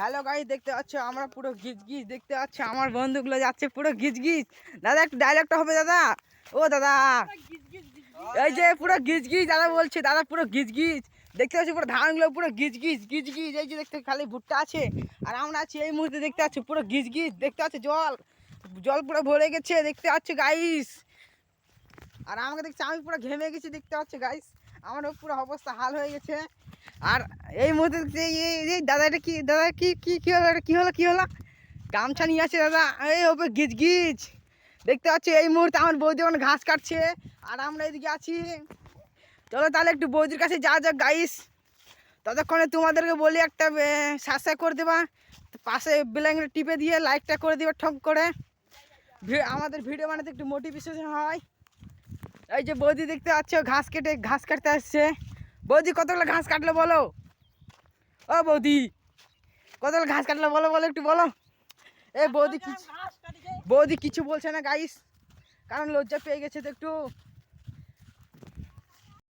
Hello guys, দেখতে পাচ্ছ আমরা পুরো গিজগিজ দেখতে পাচ্ছ। আমার বন্ধুগুলো যাচ্ছে পুরো গিজগিজ। দাদা একটু ডায়লগটা হবে দাদা। ও দাদা, এই যে পুরো গিজগিজ দাদা বলছে, দাদা পুরো গিজগিজ দেখতে পাচ্ছি। পুরো ধানগুলো পুরো গিজগিজ গিজগিজ। এই যে দেখতে খালি ভুট্টা আছে আর আমরা আছি এই মুহূর্তে দেখতে পাচ্ছি পুরো গিজগিজ দেখতে পাচ্ছি। জল জল পুরো ভরে গেছে দেখতে পাচ্ছি গাইস। আর আমাকে দেখছি আমি পুরো ঘেমে গেছি দেখতে পাচ্ছি গাইস। আমারও পুরো অবস্থা হাল হয়ে গেছে। আর এই মুহূর্তে এই দাদা, এটা কি দাদা, কি কি কি হলো, এটা কি হলো কি হলো? গামছা নিয়ে আছে দাদা, এই ওপরে গিজ গিজ দেখতে পাচ্ছি। এই মুহূর্তে আমার বৌদি ওখানে ঘাস কাটছে আর আমরা এদিকে আছি। চলো তাহলে একটু বৌদির কাছে যা যাক গাইস। ততক্ষণে তোমাদেরকে বলি একটা সাবস্ক্রাইব করে দেবা, পাশে বেল আইকনটা টিপে দিয়ে লাইকটা করে দেবে ঠক করে। আমাদের ভিডিও বানাতে একটু মোটিভেশন হয়। এই যে বৌদি দেখতে পাচ্ছ ঘাস কাটতে আসছে। বৌদি কতগুলো ঘাস কাটলো বলো? ও বৌদি কতগুলো ঘাস কাটলো বলো বলো একটু বলো। বৌদি কিছু বলছে না গাইস, কারণ লজ্জা পেয়ে গেছে তো একটু।